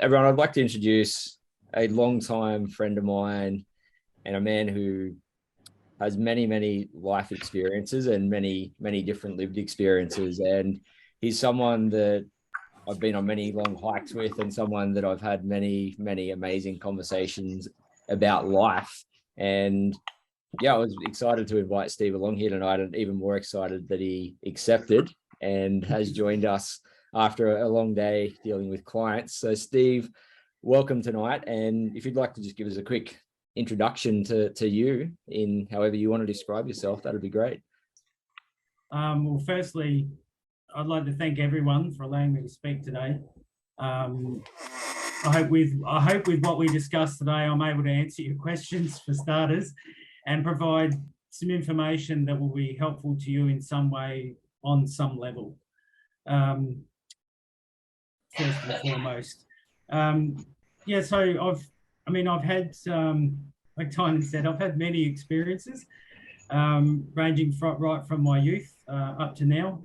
Everyone, I'd like to introduce a long-time friend of mine and a man who has many, many life experiences and many, many different lived experiences. And he's someone that I've been on many long hikes with, and someone that I've had many, many amazing conversations about life. And yeah, I was excited to invite Steve along here tonight, and even more excited that he accepted and has joined us after a long day dealing with clients. So Steve, welcome tonight. And if you'd like to just give us a quick introduction to you in however you want to describe yourself, that'd be great. Well, firstly, I'd like to thank everyone for allowing me to speak today. I hope with what we discussed today, I'm able to answer your questions for starters and provide some information that will be helpful to you in some way on some level. First and foremost. Yeah, so I've had, like Tynan said, I've had many experiences, ranging right from my youth up to now.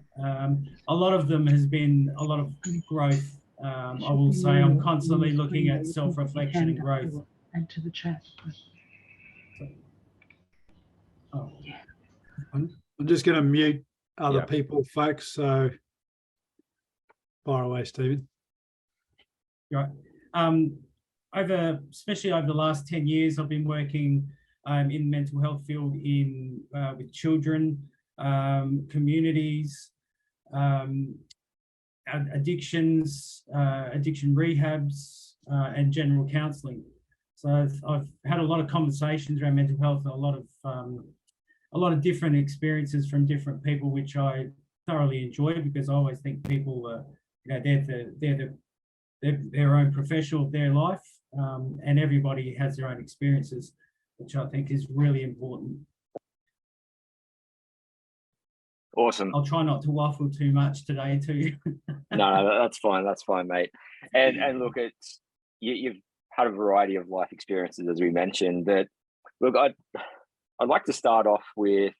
A lot of them has been a lot of growth. I will say I'm constantly looking at self-reflection and growth. And to the chat. Oh. I'm just going to mute other people, folks. So fire away, Stephen. Right. Especially over the last 10 years, I've been working in the mental health field with children, communities, addictions, addiction rehabs, and general counselling. So I've had a lot of conversations around mental health and a lot of different experiences from different people, which I thoroughly enjoy, because I always think people are, they're their own professional of their life, and everybody has their own experiences, which I think is really important. Awesome. I'll try not to waffle too much today too. No, that's fine, mate. And look, you've had a variety of life experiences, as we mentioned. But look, I'd like to start off with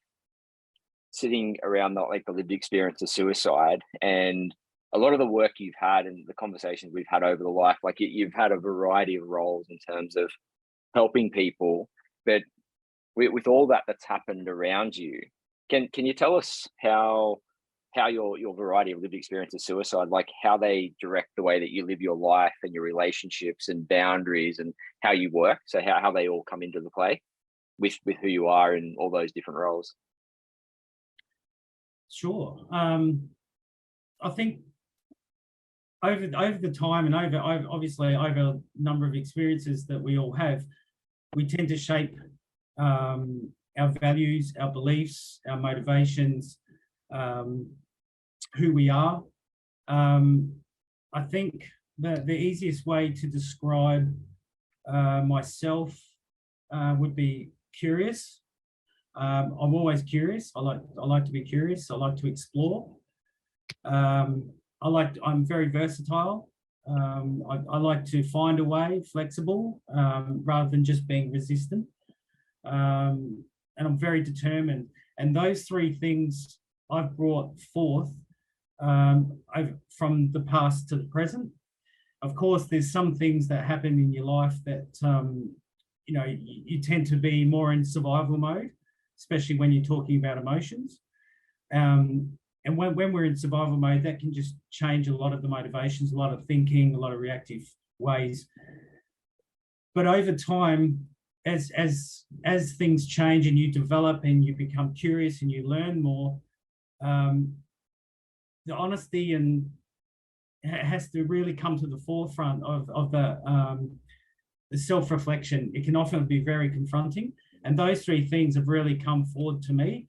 sitting around the lived experience of suicide, and a lot of the work you've had and the conversations we've had over the life, you've had a variety of roles in terms of helping people. But with all that's happened around you, can you tell us how your variety of lived experience of suicide, how they direct the way that you live your life and your relationships and boundaries and how you work? So how they all come into the play with who you are in all those different roles? Sure. I think over the time and obviously over a number of experiences that we all have, we tend to shape our values, our beliefs, our motivations, who we are. I think that the easiest way to describe myself would be curious. I'm always curious. I like to be curious. I like to explore. I'm very versatile. I like to find a way, flexible, rather than just being resistant. And I'm very determined. And those three things I've brought forth from the past to the present. Of course, there's some things that happen in your life that, you tend to be more in survival mode, especially when you're talking about emotions. And when we're in survival mode, that can just change a lot of the motivations, a lot of thinking, a lot of reactive ways. But over time, as things change and you develop and you become curious and you learn more, the honesty and has to really come to the forefront of the self-reflection. It can often be very confronting, and those three things have really come forward to me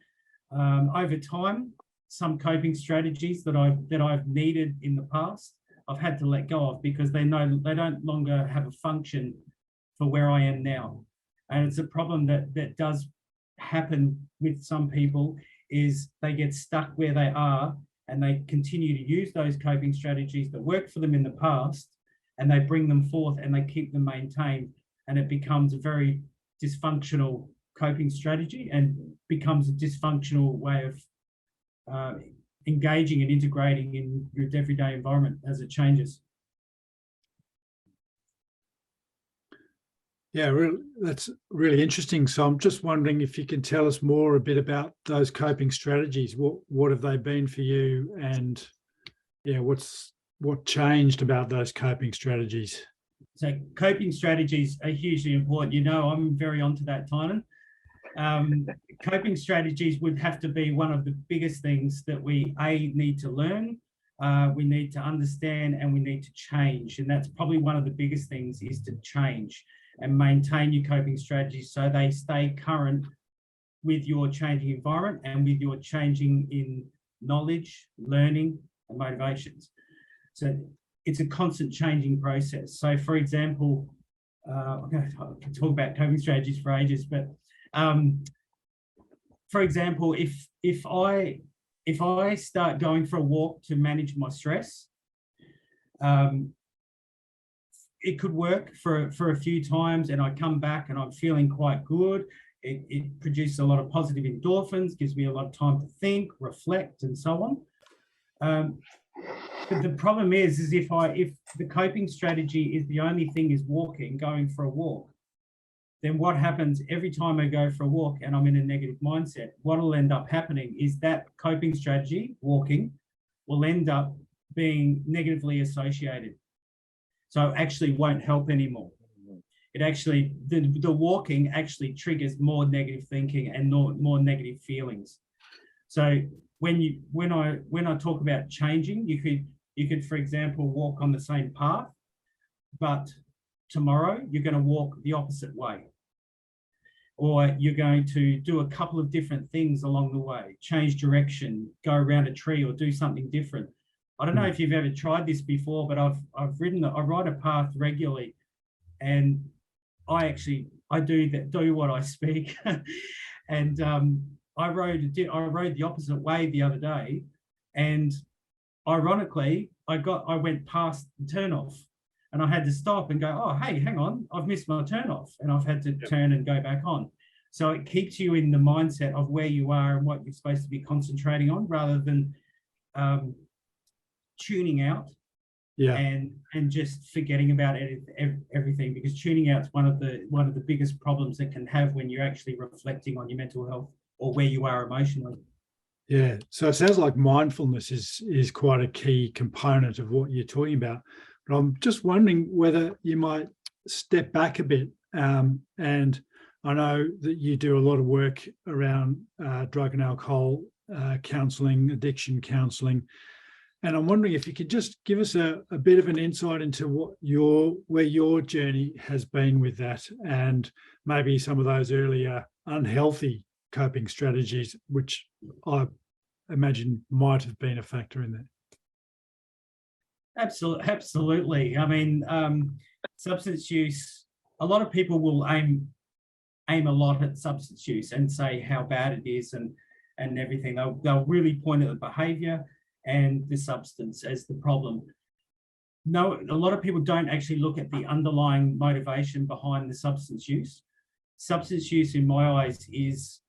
over time. Some coping strategies that I've needed in the past, I've had to let go of, because they don't longer have a function for where I am now. And it's a problem that does happen with some people, is they get stuck where they are and they continue to use those coping strategies that worked for them in the past, and they bring them forth and they keep them maintained, and it becomes a very dysfunctional coping strategy and becomes a dysfunctional way of engaging and integrating in your everyday environment as it changes. Yeah, really, that's really interesting. So I'm just wondering if you can tell us more a bit about those coping strategies. What have they been for you, and yeah, what changed about those coping strategies? So coping strategies are hugely important. You know, I'm very onto that, Tynan. Coping strategies would have to be one of the biggest things that we need to learn, we need to understand, and we need to change. And that's probably one of the biggest things, is to change and maintain your coping strategies so they stay current with your changing environment and with your changing in knowledge, learning, and motivations. So it's a constant changing process. So for example, I can talk about coping strategies for ages, but for example, if I start going for a walk to manage my stress, it could work for a few times, and I come back and I'm feeling quite good. It produces a lot of positive endorphins, gives me a lot of time to think, reflect, and so on. But the problem is if the coping strategy is the only thing is walking, going for a walk, then what happens every time I go for a walk and I'm in a negative mindset, what will end up happening is that coping strategy, walking, will end up being negatively associated. So it actually won't help anymore. It actually, the walking actually triggers more negative thinking and more negative feelings. So when I talk about changing, you could, for example, walk on the same path, but tomorrow you're going to walk the opposite way. Or you're going to do a couple of different things along the way, change direction, go around a tree, or do something different. I don't know if you've ever tried this before, but I ride a path regularly, and I do what I speak. And I rode the opposite way the other day, and ironically, I went past the turnoff, and I had to stop and go, oh, hey, hang on, I've missed my turnoff, and I've had to turn and go back on. So it keeps you in the mindset of where you are and what you're supposed to be concentrating on, rather than tuning out and just forgetting about everything, because tuning out is one of the biggest problems that can have when you're actually reflecting on your mental health or where you are emotionally. Yeah, so it sounds like mindfulness is quite a key component of what you're talking about. But I'm just wondering whether you might step back a bit. And I know that you do a lot of work around drug and alcohol counselling, addiction counselling. And I'm wondering if you could just give us a bit of an insight into where your journey has been with that, and maybe some of those earlier unhealthy coping strategies, which I imagine might have been a factor in that. Absolutely. I mean, substance use, a lot of people will aim a lot at substance use and say how bad it is and everything. They'll really point at the behavior and the substance as the problem. No, a lot of people don't actually look at the underlying motivation behind the substance use. Substance use, in my eyes, is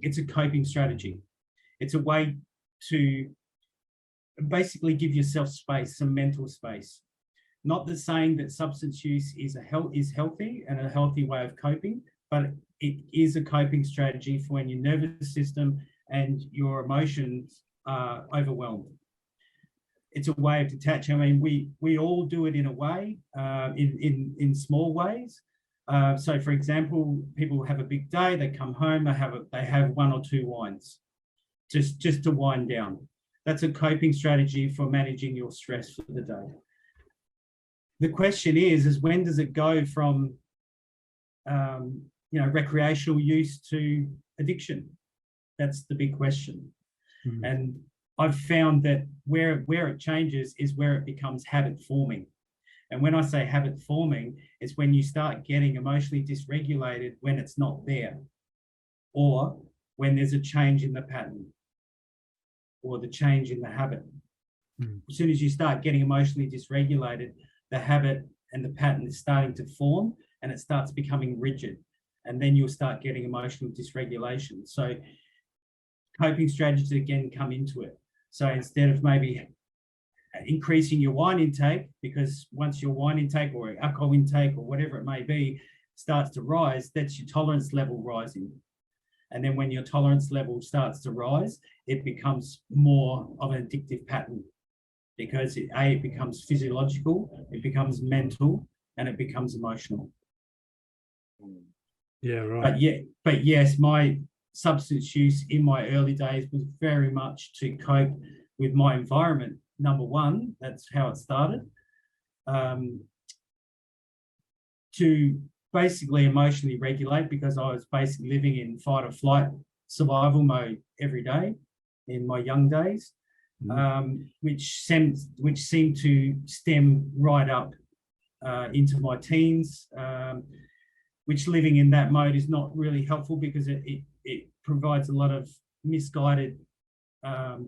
it's a coping strategy. It's a way to basically give yourself space, some mental space. Not the saying that substance use is healthy and a healthy way of coping, but it is a coping strategy for when your nervous system and your emotions are overwhelmed. It's a way of detaching. I mean, we all do it in a way, in small ways. So, for example, people have a big day. They come home. They have one or two wines, just to wind down. That's a coping strategy for managing your stress for the day. The question is when does it go from recreational use to addiction? That's the big question. Mm-hmm. And I've found that where it changes is where it becomes habit forming. And when I say habit forming, it's when you start getting emotionally dysregulated when it's not there, or when there's a change in the pattern or the change in the habit. Mm. As soon as you start getting emotionally dysregulated, the habit and the pattern is starting to form and it starts becoming rigid. And then you'll start getting emotional dysregulation. So coping strategies again come into it. So instead of maybe increasing your wine intake, because once your wine intake or alcohol intake or whatever it may be starts to rise, that's your tolerance level rising. And then when your tolerance level starts to rise, it becomes more of an addictive pattern, because it becomes physiological, it becomes mental, and it becomes emotional. Yeah, right. But yes, my substance use in my early days was very much to cope with my environment. Number one, that's how it started. To basically emotionally regulate, because I was basically living in fight or flight survival mode every day in my young days, which seemed to stem right up into my teens, which living in that mode is not really helpful, because it provides a lot of misguided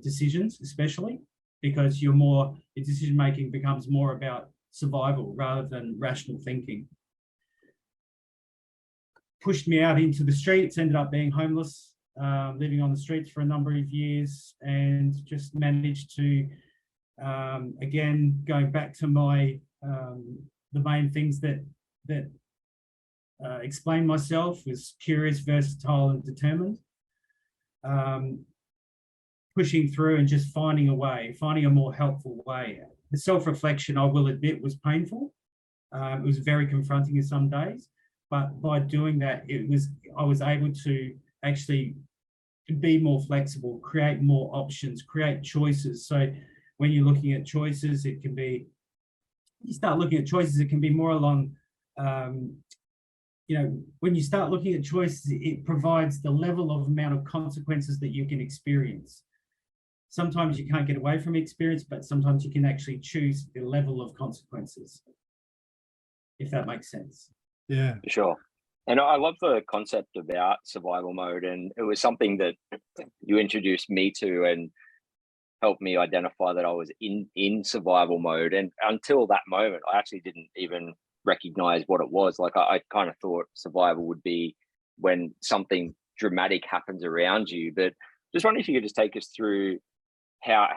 decisions, especially because your decision making becomes more about survival rather than rational thinking. Pushed me out into the streets, ended up being homeless, living on the streets for a number of years, and just managed to, again, going back to my the main things that explain myself was curious, versatile, and determined. Pushing through and just finding a more helpful way. The self-reflection, I will admit, was painful. It was very confronting in some days, but by doing that, I was able to actually be more flexible, create more options, create choices. So when you're looking at choices, it can be more along, when you start looking at choices, it provides the level of amount of consequences that you can experience. Sometimes you can't get away from experience, but sometimes you can actually choose the level of consequences, if that makes sense. Yeah, sure. And I love the concept about survival mode, and it was something that you introduced me to and helped me identify that I was in survival mode. And until that moment, I actually didn't even recognize what it was. Like I kind of thought survival would be when something dramatic happens around you. But just wondering if you could just take us through how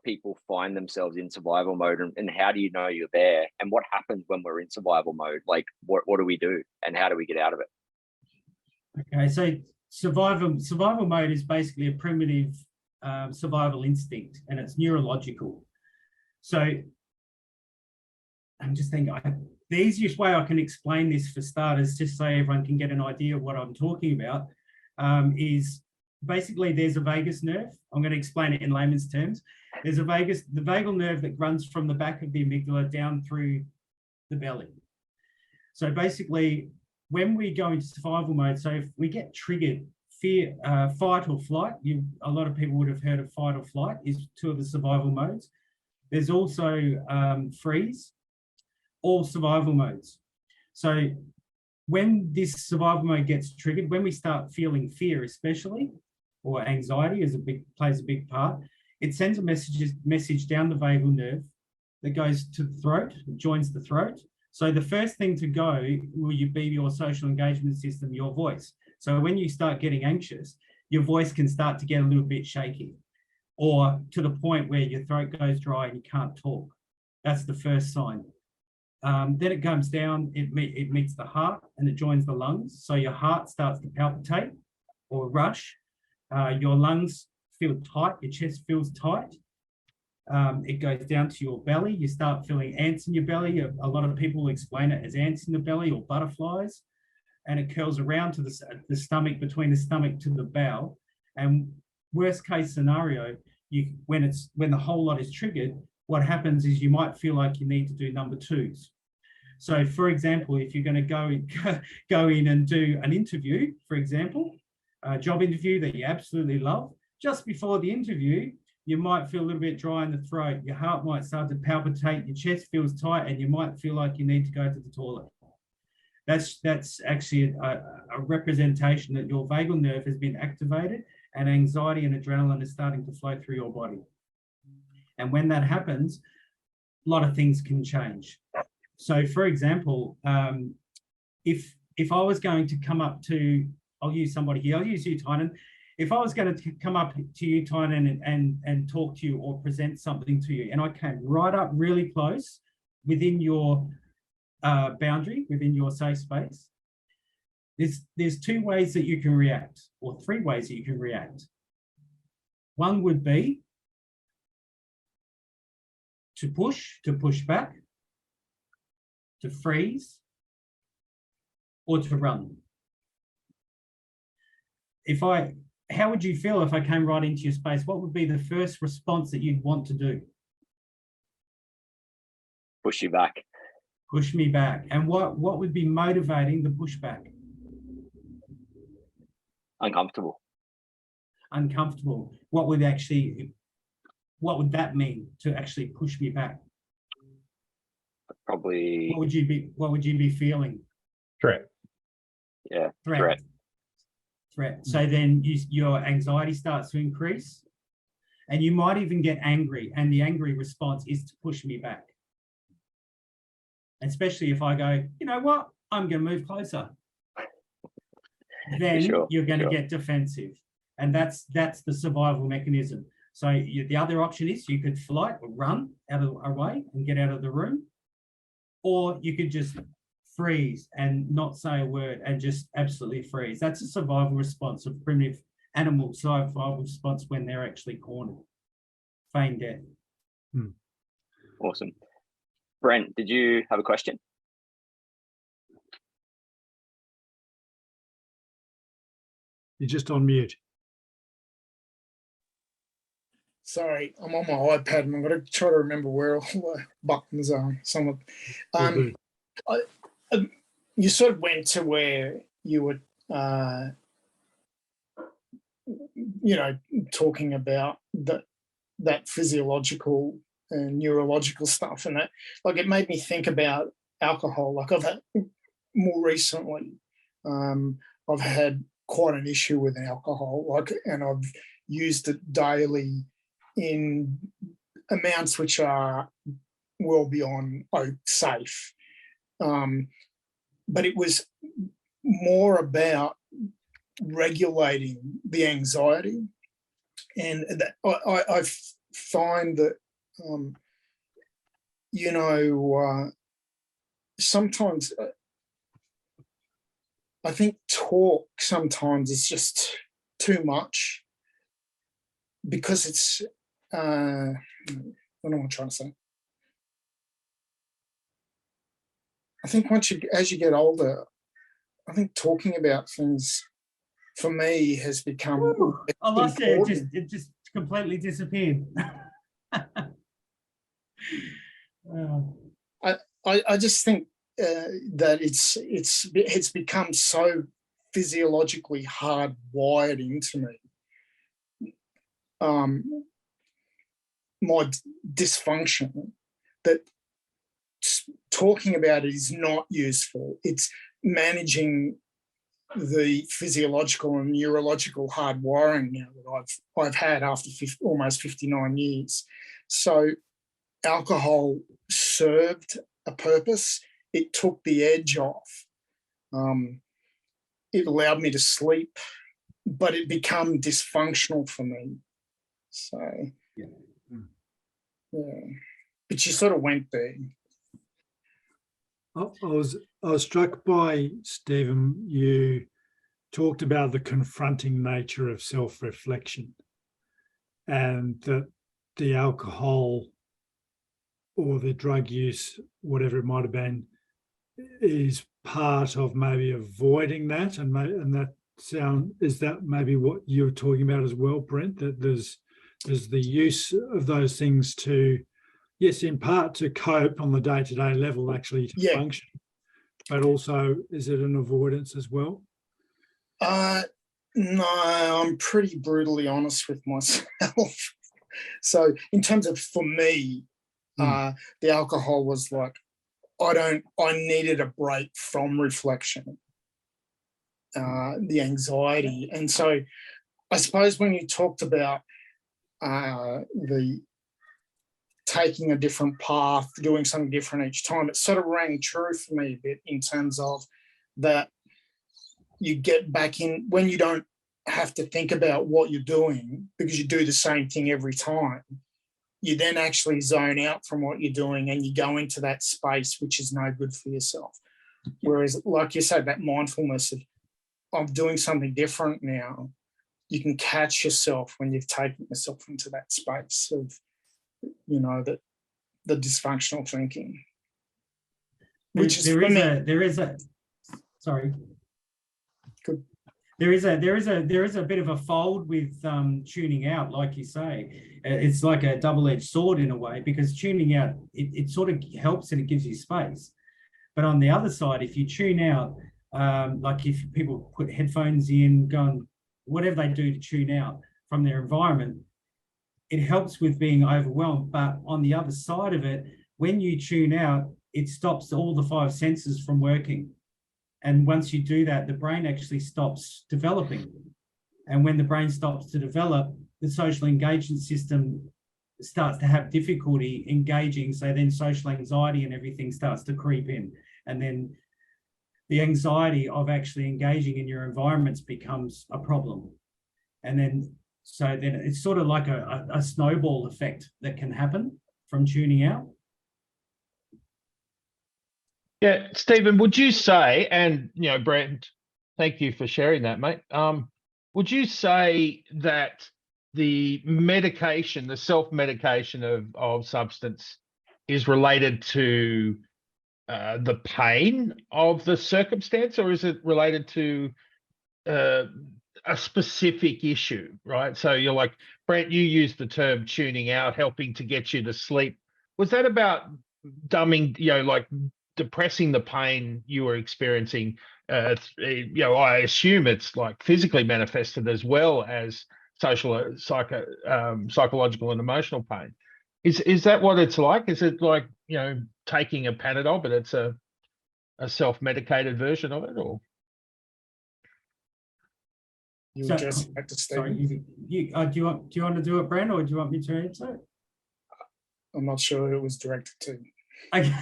people find themselves in survival mode, and how do you know you're there, and what happens when we're in survival mode? Like what do we do, and how do we get out of it? Okay, so survival mode is basically a primitive survival instinct, and it's neurological. So I'm just thinking, the easiest way I can explain this for starters, just so everyone can get an idea of what I'm talking about, is basically there's a vagus nerve. I'm going to explain it in layman's terms. There's the vagal nerve that runs from the back of the amygdala down through the belly. So basically, when we go into survival mode, so if we get triggered, fear, fight or flight, a lot of people would have heard of fight or flight, is two of the survival modes. There's also freeze, all survival modes. So when this survival mode gets triggered, when we start feeling fear especially, or anxiety plays a big part, it sends a message down the vagal nerve that goes to the throat, joins the throat. So the first thing to go will be your social engagement system, your voice. So when you start getting anxious, your voice can start to get a little bit shaky, or to the point where your throat goes dry and you can't talk. That's the first sign. Then it comes down, it meets the heart and it joins the lungs. So your heart starts to palpitate or rush. Your lungs feel tight, your chest feels tight. It goes down to your belly. You start feeling ants in your belly. A lot of people explain it as ants in the belly or butterflies. And it curls around to the stomach, between the stomach to the bowel. And worst case scenario, when the whole lot is triggered, what happens is you might feel like you need to do number twos. So for example, if you're going to go in and do an interview, for example, a job interview that you absolutely love, just before the interview, you might feel a little bit dry in the throat. Your heart might start to palpitate, your chest feels tight, and you might feel like you need to go to the toilet. That's actually a representation that your vagal nerve has been activated and anxiety and adrenaline is starting to flow through your body. And when that happens, a lot of things can change. So for example, if I was going to come up to, I'll use somebody here, I'll use you, Tynan. If I was going to come up to you, Tynan, and talk to you or present something to you, and I came right up really close within your boundary, within your safe space, there's two ways that you can react, or three ways that you can react. One would be to push back, to freeze, or to run. How would you feel if I came right into your space? What would be the first response that you'd want to do? Push you back. Push me back. And what would be motivating the pushback? Uncomfortable. Uncomfortable. What would that mean to actually push me back? Probably. What would you be feeling? Threat. Yeah. Threat. So then your anxiety starts to increase, and you might even get angry, and the angry response is to push me back. Especially if I go, you know what, I'm going to move closer. Then you're going to get defensive, and that's the survival mechanism. So the other option is you could flight or run away and get out of the room, or you could just freeze and not say a word and just absolutely freeze. That's a survival response, of primitive animal survival response when they're actually cornered, feign death. Awesome. Brent, did you have a question? You're just on mute. Sorry, I'm on my iPad and I've got to try to remember where all the buttons are. You sort of went to where you were, talking about that physiological and neurological stuff, and that, like, it made me think about alcohol. Like, I've had more recently, I've had quite an issue with alcohol, and I've used it daily in amounts which are well beyond safe. But it was more about regulating the anxiety, and that I find that sometimes I think talk sometimes is just too much, because it's what am I trying to say? I think as you get older, I think talking about things for me has become. Ooh, I lost it. It just completely disappeared. I just think that it's become so physiologically hardwired into me, my dysfunction, that talking about it is not useful. It's managing the physiological and neurological hardwiring now that I've had after almost 59 years. So alcohol served a purpose. It took the edge off. It allowed me to sleep, but it became dysfunctional for me. So, yeah. But you sort of went there. I was struck by, Stephen, you talked about the confronting nature of self-reflection, and that the alcohol or the drug use, whatever it might have been, is part of maybe avoiding that, and is that maybe what you're talking about as well, Brent? That there's the use of those things to, yes, in part to cope on the day-to-day level, actually to function, but also is it an avoidance as well? No, I'm pretty brutally honest with myself. So in terms of, for me, the alcohol was like, I needed a break from reflection, the anxiety. And so I suppose when you talked about the taking a different path, doing something different each time, it sort of rang true for me a bit, in terms of that you get back in when you don't have to think about what you're doing because you do the same thing every time. You then actually zone out from what you're doing and you go into that space which is no good for yourself. Whereas, like you said, that mindfulness of of doing something different now, you can catch yourself when you've taken yourself into that space of, you know, the dysfunctional thinking. Which is there for me. there is a sorry. Good. There is a bit of a fold with tuning out, like you say. It's like a double-edged sword in a way, because tuning out, it sort of helps and it gives you space. But on the other side, if you tune out, like if people put headphones in, go and whatever they do to tune out from their environment, it helps with being overwhelmed. But on the other side of it, when you tune out, it stops all the 5 senses from working. And once you do that, the brain actually stops developing. And when the brain stops to develop, the social engagement system starts to have difficulty engaging. So then social anxiety and everything starts to creep in. And then the anxiety of actually engaging in your environments becomes a problem. And then, so then it's sort of like a snowball effect that can happen from tuning out. Yeah, Stephen, would you say, and you know, Brent, thank you for sharing that, mate. Would you say that the medication, the self-medication of substance is related to the pain of the circumstance, or is it related to a specific issue, right? So you're like, Brent, you used the term tuning out, helping to get you to sleep. Was that about dumbing, you know, like depressing the pain you were experiencing? You know, I assume it's like physically manifested as well as psychological and emotional pain. Is that what it's like? Is it like, you know, taking a Panadol, but it's a self-medicated version of it, or? You So, address it back to Stephen. Sorry, do you want to do it, Brent, or do you want me to answer it? I'm not sure who it was directed to. Okay.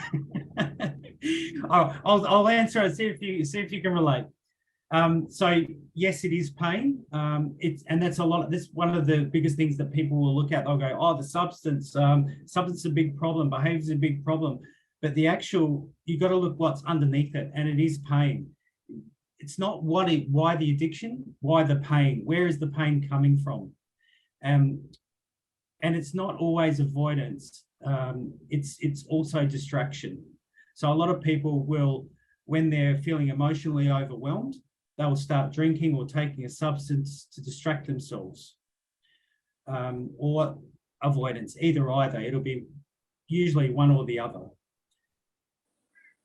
I'll answer it. See if you can relate. So yes, it is pain. And that's a lot. This one of the biggest things that people will look at. They'll go, "Oh, the substance. Substance is a big problem. Behavior is a big problem." But the actual, you got to look what's underneath it, and it is pain. It's not why the addiction, why the pain. Where is the pain coming from? And it's not always avoidance. It's also distraction. So a lot of people will, when they're feeling emotionally overwhelmed, they will start drinking or taking a substance to distract themselves, or avoidance, either. It'll be usually one or the other.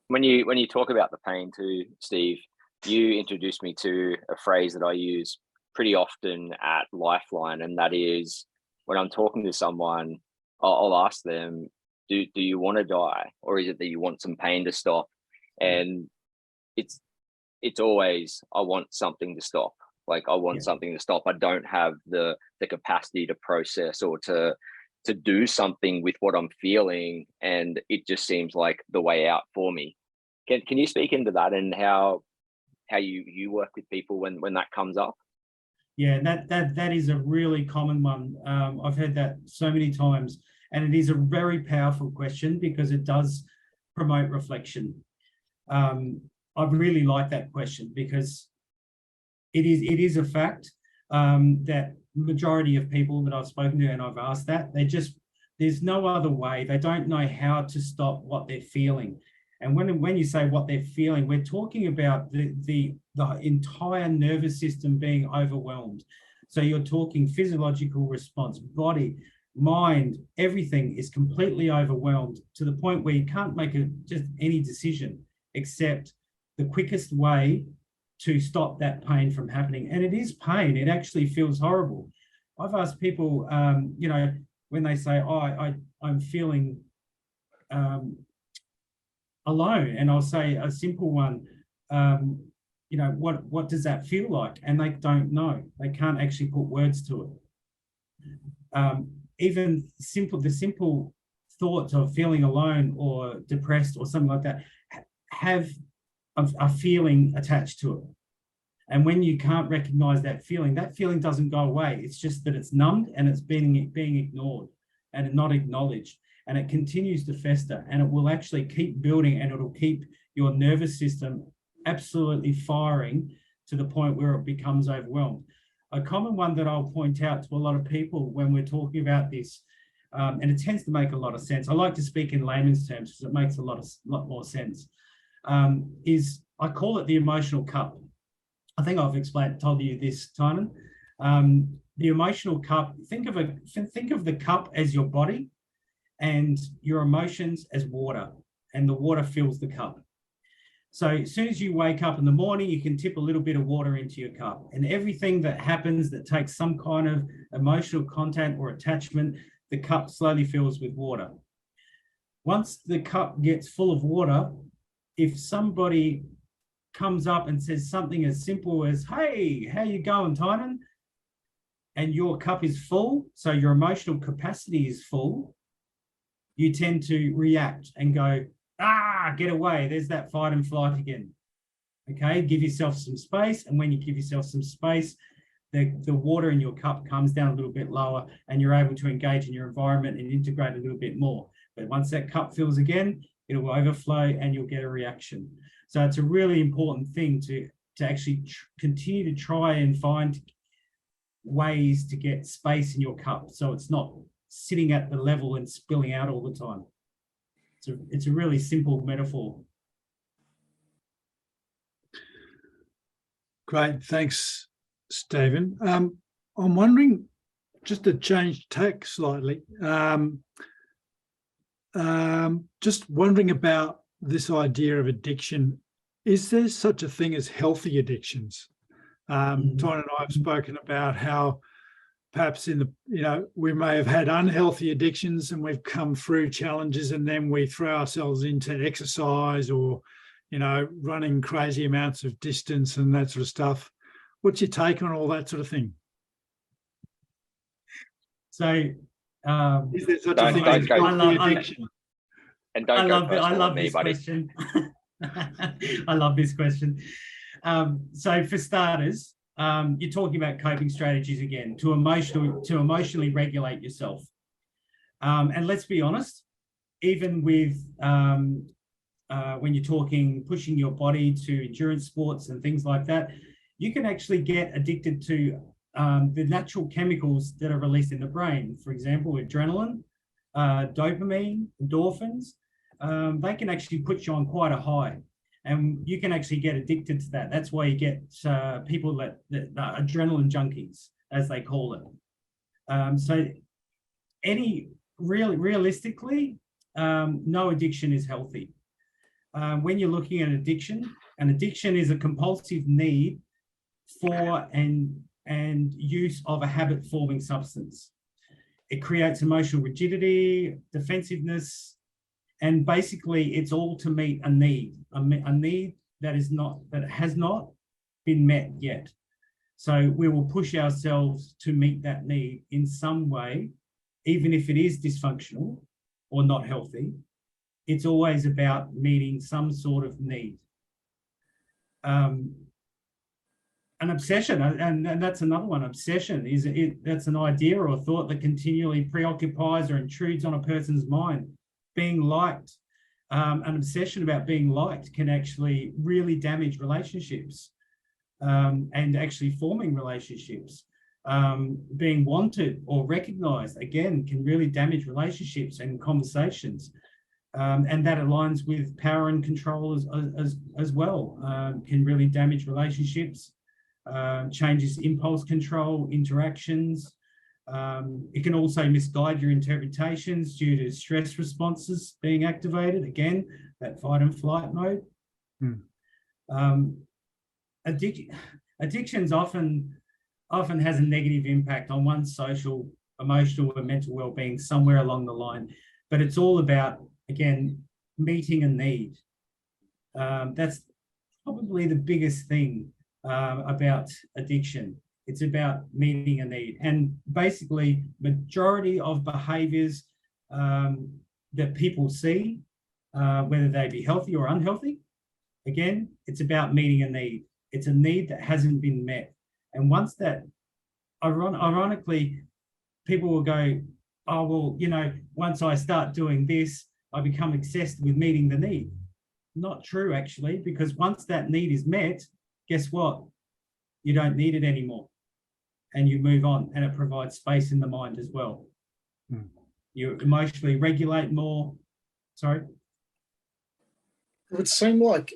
When you talk about the pain too, Steve, you introduced me to a phrase that I use pretty often at Lifeline, and that is when I'm talking to someone, I'll ask them, do you want to die, or is it that you want some pain to stop? And it's always, I want something to stop. Like, I want something to stop. I don't have the capacity to process or to do something with what I'm feeling, and it just seems like the way out for me. Can you speak into that and how you work with people when that comes up? Yeah, that is a really common one. I've heard that so many times, and it is a very powerful question because it does promote reflection. I really like that question because it is a fact that majority of people that I've spoken to and I've asked that, there's no other way. They don't know how to stop what they're feeling. And when you say what they're feeling, we're talking about the entire nervous system being overwhelmed. So you're talking physiological response, body, mind, everything is completely overwhelmed to the point where you can't make just any decision except the quickest way to stop that pain from happening. And it is pain. It actually feels horrible. I've asked people, you know, when they say, "Oh, I'm feeling alone," and I'll say a simple one, you know, what does that feel like? And they don't know. They can't actually put words to it. Even the simple thoughts of feeling alone or depressed or something like that have a feeling attached to it. And when you can't recognize that feeling doesn't go away. It's just that it's numbed and it's being ignored and not acknowledged. And it continues to fester, and it will actually keep building, and it'll keep your nervous system absolutely firing to the point where it becomes overwhelmed. A common one that I'll point out to a lot of people when we're talking about this, and it tends to make a lot of sense. I like to speak in layman's terms because it makes a lot more sense. Is I call it the emotional cup. I think I've told you this, Tynan. The emotional cup. Think of the cup as your body, and your emotions as water, and the water fills the cup. So as soon as you wake up in the morning, you can tip a little bit of water into your cup, and everything that happens that takes some kind of emotional content or attachment, the cup slowly fills with water. Once the cup gets full of water, if somebody comes up and says something as simple as, "Hey, how you going, Tynan?" and your cup is full, so your emotional capacity is full, you tend to react and go, get away. There's that fight and flight again. Okay, give yourself some space. And when you give yourself some space, the water in your cup comes down a little bit lower and you're able to engage in your environment and integrate a little bit more. But once that cup fills again, it'll overflow and you'll get a reaction. So it's a really important thing to actually continue to try and find ways to get space in your cup so it's not sitting at the level and spilling out all the time. It's a really simple metaphor. Great, thanks, Stephen. I'm wondering, just to change tack slightly, just wondering about this idea of addiction. Is there such a thing as healthy addictions? Tynan and I have spoken about how perhaps we may have had unhealthy addictions and we've come through challenges and then we throw ourselves into exercise or, running crazy amounts of distance and that sort of stuff. What's your take on all that sort of thing? So, is there such a thing as healthy addiction? And don't go personal on me, buddy. Question. I love this question. So for starters, you're talking about coping strategies again to emotionally regulate yourself. And let's be honest, even with when you're talking pushing your body to endurance sports and things like that, you can actually get addicted to the natural chemicals that are released in the brain. For example, adrenaline, dopamine, endorphins. They can actually put you on quite a high. And you can actually get addicted to that. That's why you get people that adrenaline junkies, as they call it. So realistically, no addiction is healthy. When you're looking at addiction, an addiction is a compulsive need for and use of a habit-forming substance. It creates emotional rigidity, defensiveness, and basically it's all to meet a need that has not been met yet. So we will push ourselves to meet that need in some way, even if it is dysfunctional or not healthy. It's always about meeting some sort of need. An obsession, and that's another one. Obsession that's an idea or thought that continually preoccupies or intrudes on a person's mind. Being liked, an obsession about being liked can actually really damage relationships, and actually forming relationships. Being wanted or recognized, again, can really damage relationships and conversations. And that aligns with power and control as well. Can really damage relationships, changes impulse control, interactions. It can also misguide your interpretations due to stress responses being activated. Again, that fight and flight mode. Addictions often has a negative impact on one's social, emotional, and mental well-being somewhere along the line. But it's all about, again, meeting a need. That's probably the biggest thing about addiction. It's about meeting a need. And basically, majority of behaviours that people see, whether they be healthy or unhealthy, again, it's about meeting a need. It's a need that hasn't been met. And once that, ironically, people will go, oh, well, once I start doing this, I become obsessed with meeting the need. Not true, actually, because once that need is met, guess what? you don't need it anymore, and you move on, and it provides space in the mind as well. You emotionally regulate more. Sorry? It would seem like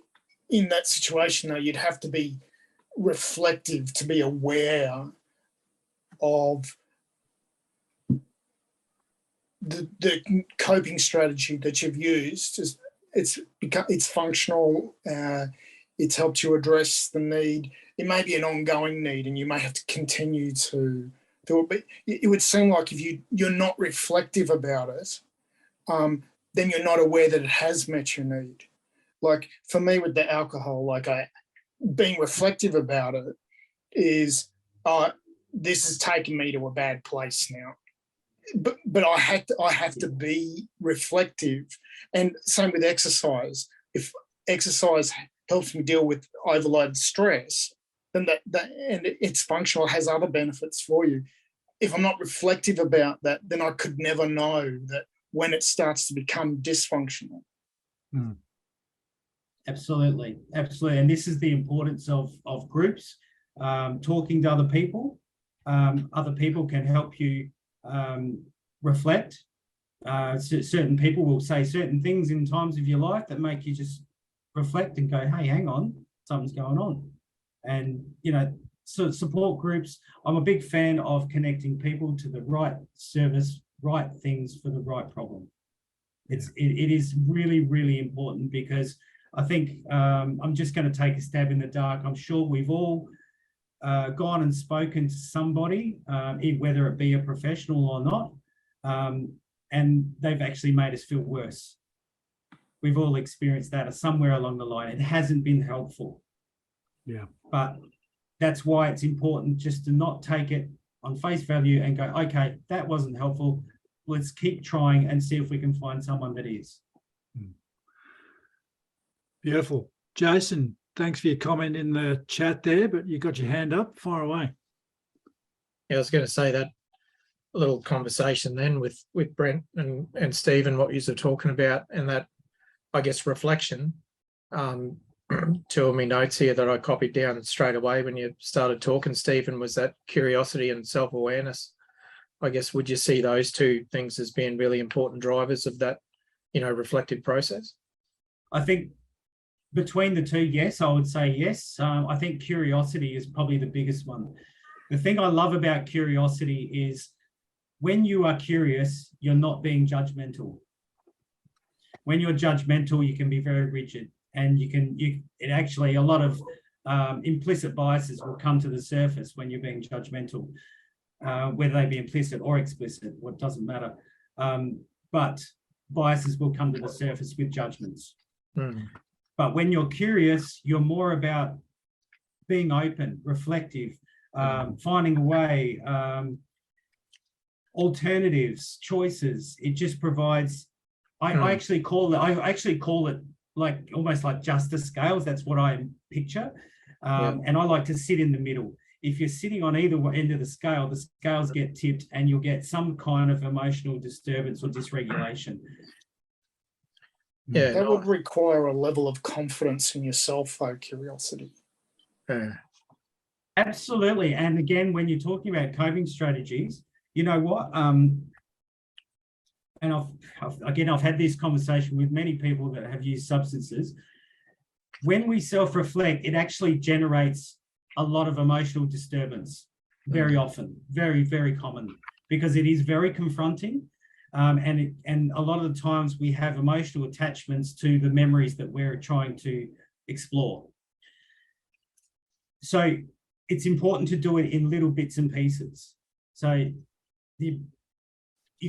in that situation, though, you'd have to be reflective to be aware of the coping strategy that you've used. It's functional. It's helped you address the need. It may be an ongoing need, and you may have to continue to do it. But it would seem like if you're not reflective about it, then you're not aware that it has met your need. Like for me with the alcohol, like being reflective about it is, this is taking me to a bad place now. But I have to be reflective, and same with exercise. If exercise helps me deal with overload stress, then that and it's functional, has other benefits for you. If I'm not reflective about that, then I could never know that when it starts to become dysfunctional. Absolutely, absolutely. And this is the importance of groups, talking to other people. Other people can help you reflect. Certain people will say certain things in times of your life that make you just reflect and go, hey, hang on, something's going on. And, so support groups, I'm a big fan of connecting people to the right service, right things for the right problem. It is really, really important, because I think I'm just going to take a stab in the dark. I'm sure we've all gone and spoken to somebody, whether it be a professional or not, and they've actually made us feel worse. We've all experienced that somewhere along the line. It hasn't been helpful. Yeah. But that's why it's important just to not take it on face value and go, okay, that wasn't helpful. Let's keep trying and see if we can find someone that is. Beautiful. Jason, thanks for your comment in the chat there, but you got your hand up. Fire away. Yeah, I was going to say that little conversation then with Brent and Stephen, what you're talking about, and that, I guess, reflection. Two of my notes here that I copied down straight away when you started talking, Stephen, was that curiosity and self-awareness. I guess, would you see those two things as being really important drivers of that, reflective process? I think between the two, yes, I would say yes. I think curiosity is probably the biggest one. The thing I love about curiosity is when you are curious, you're not being judgmental. When you're judgmental, you can be very rigid, and a lot of implicit biases will come to the surface when you're being judgmental, whether they be implicit or explicit, it doesn't matter. But biases will come to the surface with judgments. But when you're curious, you're more about being open, reflective, finding a way, alternatives, choices. It just provides, I actually call it like almost like justice scales. That's what I picture. And I like to sit in the middle. If you're sitting on either end of the scales get tipped, and you'll get some kind of emotional disturbance or dysregulation. Yeah, That would require a level of confidence in yourself, though, curiosity. Absolutely. And again, when you're talking about coping strategies, you know what? And I've had this conversation with many people that have used substances. When we self-reflect, it actually generates a lot of emotional disturbance very often, very, very common, because it is very confronting. And a lot of the times we have emotional attachments to the memories that we're trying to explore. So it's important to do it in little bits and pieces. So you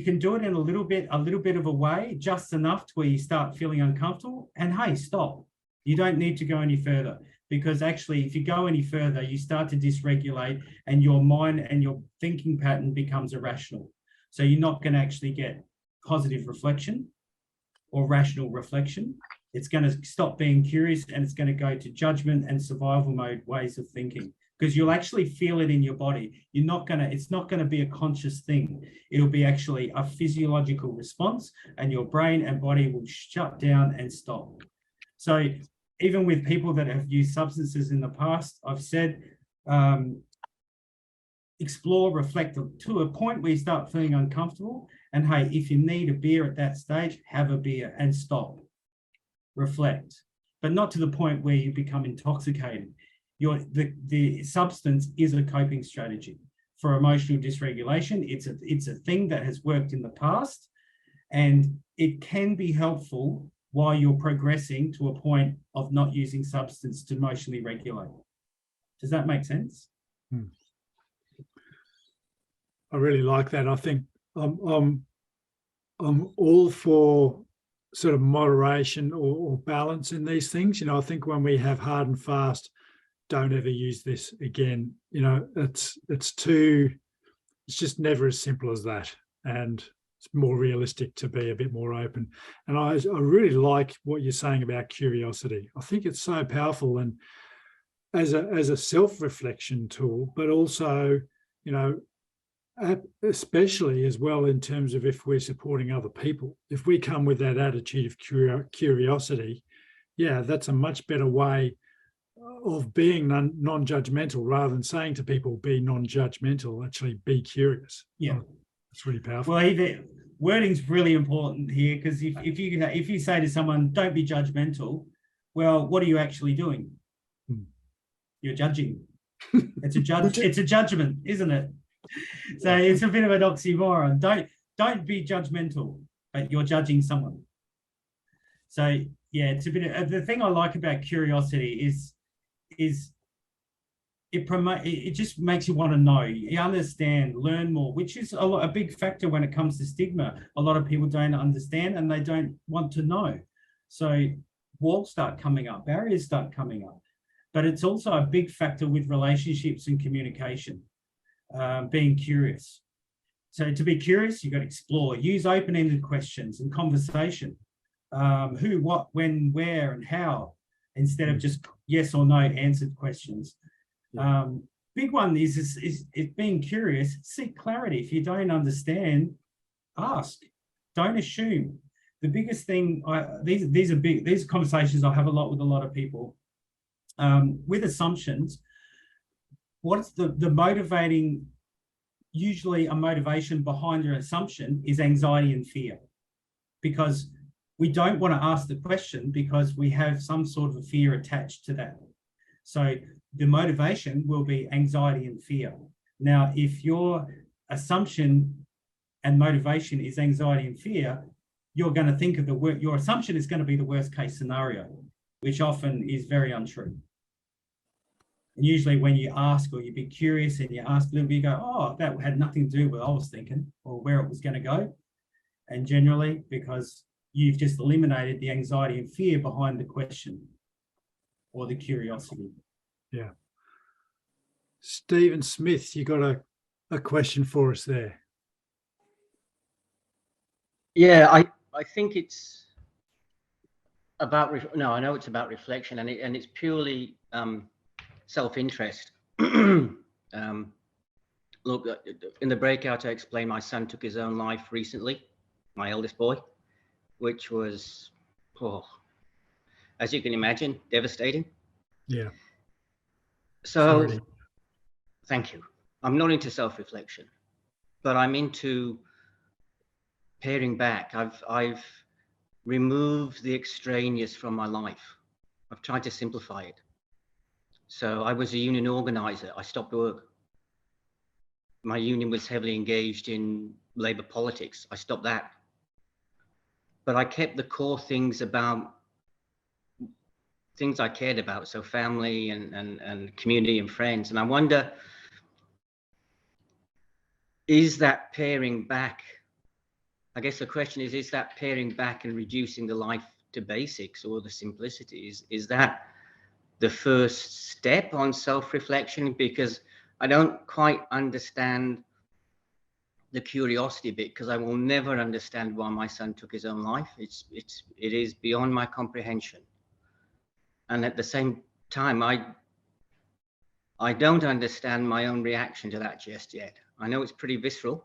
can do it in a little bit of a way, just enough to where you start feeling uncomfortable, and hey, stop. You don't need to go any further, because actually if you go any further, you start to dysregulate, and your mind and your thinking pattern becomes irrational. So you're not going to actually get positive reflection or rational reflection. It's going to stop being curious, and it's going to go to judgment and survival mode ways of thinking, because you'll actually feel it in your body. It's not going to be a conscious thing. It'll be actually a physiological response, and your brain and body will shut down and stop. So even with people that have used substances in the past, I've said explore, reflect to a point where you start feeling uncomfortable. And hey, if you need a beer at that stage, have a beer and stop, reflect, but not to the point where you become intoxicated. The substance is a coping strategy for emotional dysregulation. It's a thing that has worked in the past, and it can be helpful while you're progressing to a point of not using substance to emotionally regulate. Does that make sense? I really like that. I think I'm all for sort of moderation or balance in these things. You know, I think when we have hard and fast, don't ever use this again. You know, it's just never as simple as that. And it's more realistic to be a bit more open. And I really like what you're saying about curiosity. I think it's so powerful, and as a self-reflection tool, but also, you know, especially as well in terms of if we're supporting other people. If we come with that attitude of curiosity, yeah, that's a much better way of being non-judgmental, rather than saying to people, be non-judgmental, actually be curious. Yeah. It's really powerful. Well, wording's really important here, because if you say to someone, don't be judgmental, well, what are you actually doing? You're judging. It's a judgment, isn't it? So it's a bit of an oxymoron. Don't be judgmental, but you're judging someone. So yeah, it's a bit of, the thing I like about curiosity is it just makes you want to know, you understand, learn more, which is a big factor when it comes to stigma. A lot of people don't understand and they don't want to know. So walls start coming up, barriers start coming up. But it's also a big factor with relationships and communication, being curious. So to be curious, you've got to explore, use open-ended questions and conversation. Who, what, when, where, and how, instead of just yes or no answered questions. Big one is being curious. Seek clarity. If you don't understand, ask. Don't assume. The biggest thing, these are conversations I have a lot with a lot of people. With assumptions, what's the motivating? Usually, a motivation behind your assumption is anxiety and fear, because we don't want to ask the question because we have some sort of a fear attached to that. So the motivation will be anxiety and fear. Now, if your assumption and motivation is anxiety and fear, you're going to think of your assumption is going to be the worst case scenario, which often is very untrue. And usually when you ask, or you be curious and you ask a little bit, you go, oh, that had nothing to do with what I was thinking or where it was going to go. And generally, because you've just eliminated the anxiety and fear behind the question or the curiosity. Yeah. Stephen Smith, you got a question for us there. Yeah, I think it's about, I know it's about reflection, and it's purely self-interest. Look, in the breakout, I explained my son took his own life recently, my eldest boy, which was, as you can imagine, devastating. Yeah. So, Sorry. Thank you. I'm not into self-reflection, but I'm into paring back. I've removed the extraneous from my life. I've tried to simplify it. So I was a union organizer. I stopped work. My union was heavily engaged in labor politics. I stopped that. But I kept the core things about things I cared about. So family and community and friends. And I wonder, is that paring back? I guess the question is that paring back and reducing the life to basics or the simplicities, is that the first step on self-reflection? Because I don't quite understand the curiosity bit, because I will never understand why my son took his own life. It is beyond my comprehension. And at the same time, I don't understand my own reaction to that just yet. I know it's pretty visceral,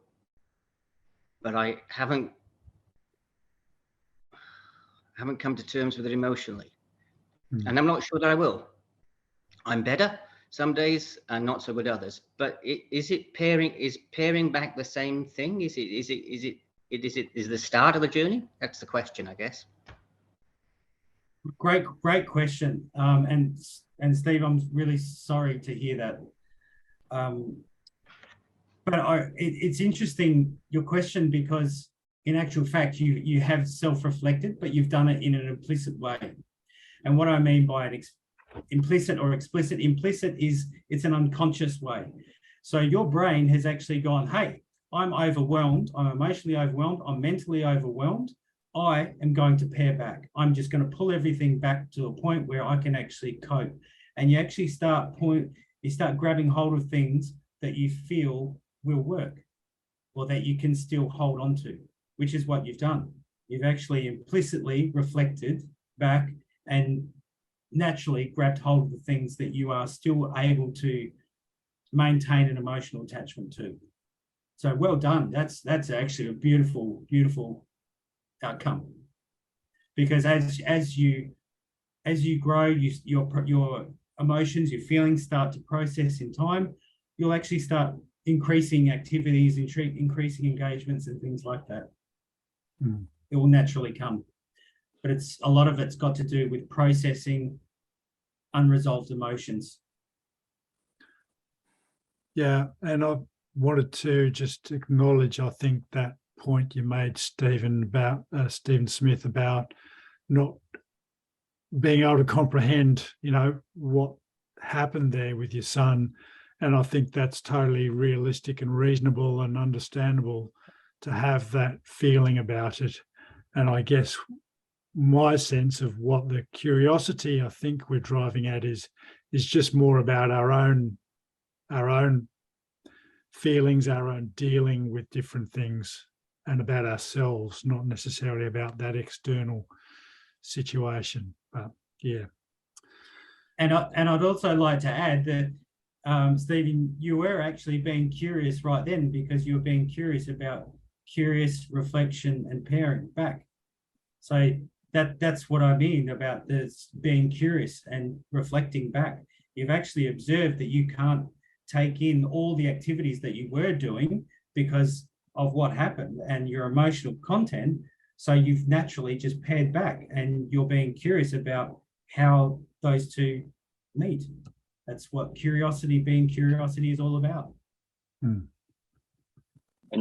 but I haven't come to terms with it emotionally. And I'm not sure that I will. I'm better, some days are not so good others. But is pairing back the same thing? Is the start of the journey? That's the question, I guess. Great question. And Steve, I'm really sorry to hear that. But it's interesting, your question, because in actual fact, you have self-reflected, but you've done it in an implicit way. And what I mean by it, implicit or explicit, implicit is it's an unconscious way. So your brain has actually gone, hey, I'm overwhelmed, I'm emotionally overwhelmed, I'm mentally overwhelmed. I am going to pare back. I'm just going to pull everything back to a point where I can actually cope. And you actually start grabbing hold of things that you feel will work or that you can still hold on to, which is what you've done. You've actually implicitly reflected back and naturally grabbed hold of the things that you are still able to maintain an emotional attachment to. So well done. That's actually a beautiful, beautiful outcome, because as you grow, your emotions, your feelings start to process in time. You'll actually start increasing activities, increasing engagements, and things like that. It will naturally come, but a lot of it's got to do with processing unresolved emotions. Yeah, and I wanted to just acknowledge, I think, that point you made, Stephen Smith, about not being able to comprehend, what happened there with your son. And I think that's totally realistic and reasonable and understandable to have that feeling about it. And I guess my sense of what the curiosity I think we're driving at is just more about our own feelings, our own dealing with different things, and about ourselves, not necessarily about that external situation. But yeah. And I'd also like to add that, Stephen, you were actually being curious right then, because you were being curious about curious reflection and pairing back. So that's what I mean about this being curious and reflecting back. You've actually observed that you can't take in all the activities that you were doing because of what happened and your emotional content. So you've naturally just paired back, and you're being curious about how those two meet. That's what being curiosity is all about. And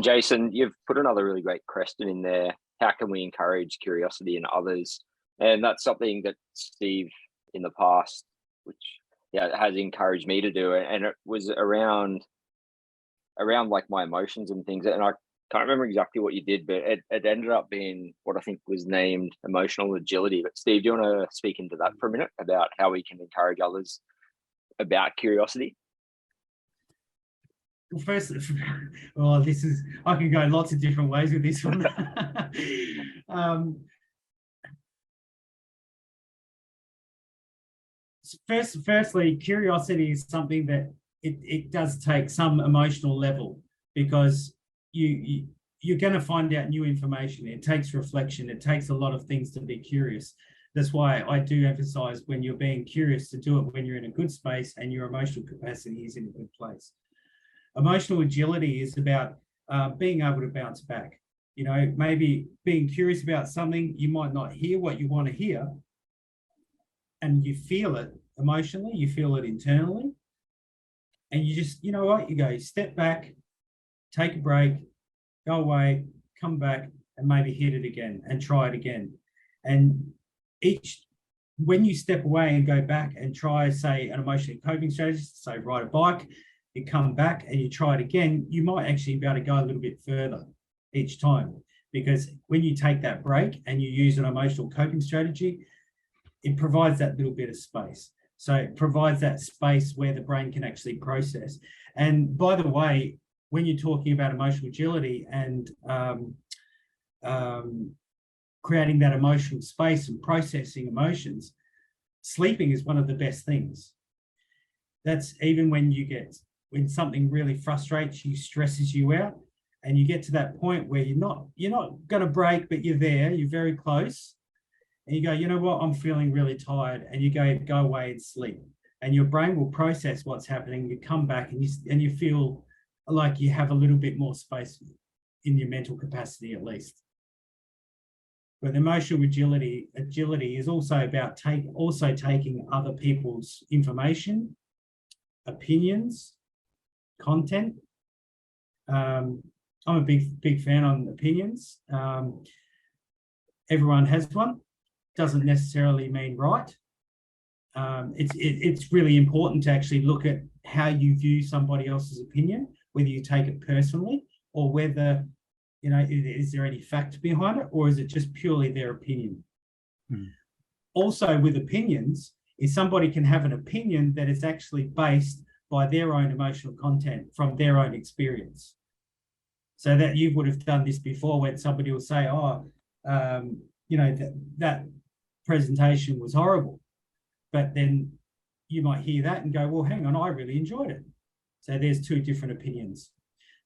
Jason, you've put another really great question in there. How can we encourage curiosity in others? And that's something that Steve in the past, which has encouraged me to do. And it was around like my emotions and things. And I can't remember exactly what you did, but it ended up being what I think was named emotional agility. But Steve, do you want to speak into that for a minute about how we can encourage others about curiosity? Well, first, I can go lots of different ways with this one. Firstly, curiosity is something that it does take some emotional level, because you're going to find out new information. It takes reflection. It takes a lot of things to be curious. That's why I do emphasize, when you're being curious, to do it when you're in a good space and your emotional capacity is in a good place. Emotional agility is about being able to bounce back. Maybe being curious about something, you might not hear what you want to hear, and you feel it emotionally, you feel it internally, and you just, you go step back, take a break, go away, come back, and maybe hit it again and try it again. And when you step away and go back and try, say, an emotional coping strategy, say ride a bike, you come back and you try it again, you might actually be able to go a little bit further each time, because when you take that break and you use an emotional coping strategy, it provides that little bit of space. So it provides that space where the brain can actually process. And by the way, when you're talking about emotional agility and creating that emotional space and processing emotions, sleeping is one of the best things. That's even when something really frustrates you, stresses you out, and you get to that point where you're not going to break, but you're there, you're very close, and you go, you know what, I'm feeling really tired, and you go away and sleep. and your brain will process what's happening. You come back and you feel like you have a little bit more space in your mental capacity, at least. But emotional agility is also about taking other people's information, opinions, content. I'm a big fan on opinions. Everyone has one. Doesn't necessarily mean right. It's really important to actually look at how you view somebody else's opinion, whether you take it personally or whether, you know, is there any fact behind it, or is it just purely their opinion? Also, with opinions, is somebody can have an opinion that is actually based by their own emotional content from their own experience. So that you would have done this before, when somebody will say, oh, you know, that presentation was horrible. But then you might hear that and go, well, hang on, I really enjoyed it. So there's two different opinions.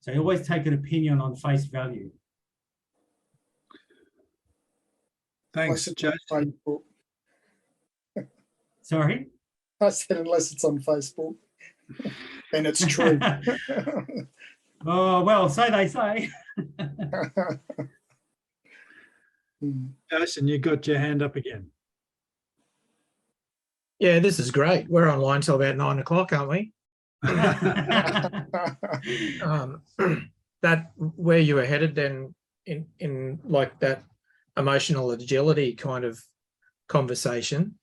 So you always take an opinion on face value. Thanks, Jay. Facebook. Sorry? I said unless it's on Facebook, and it's true. Oh, well, so they say. Jason, you got your hand up again. Yeah, this is great. We're online till about 9 o'clock, aren't we? That where you were headed then in like that emotional agility kind of conversation,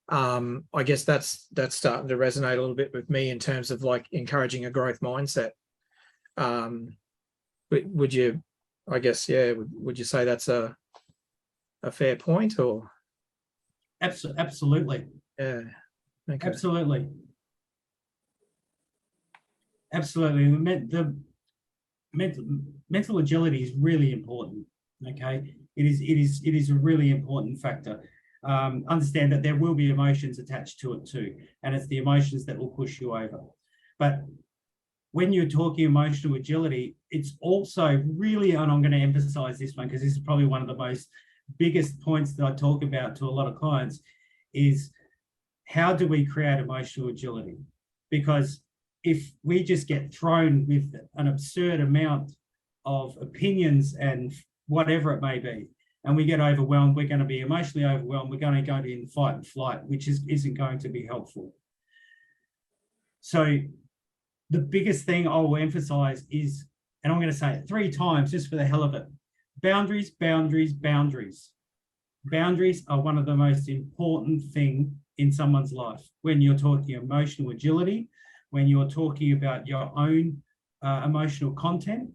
I guess that's starting to resonate a little bit with me in terms of like encouraging a growth mindset. Would you, I guess, yeah, would you say that's a fair point, or? Absolutely. Yeah. Okay. Absolutely. The mental agility is really important. Okay, it is a really important factor. Understand that there will be emotions attached to it too, and it's the emotions that will push you over. But when you're talking emotional agility, it's also really, and I'm going to emphasize this one because this is probably one of the most biggest points that I talk about to a lot of clients, is how do we create emotional agility? Because if we just get thrown with an absurd amount of opinions and whatever it may be, and we get overwhelmed, we're going to be emotionally overwhelmed, we're going to go in fight and flight, which isn't going to be helpful. So the biggest thing I will emphasize is, and I'm going to say it 3 times just for the hell of it, boundaries, boundaries, boundaries. Boundaries are one of the most important things in someone's life. When you're talking emotional agility, when you're talking about your own emotional content,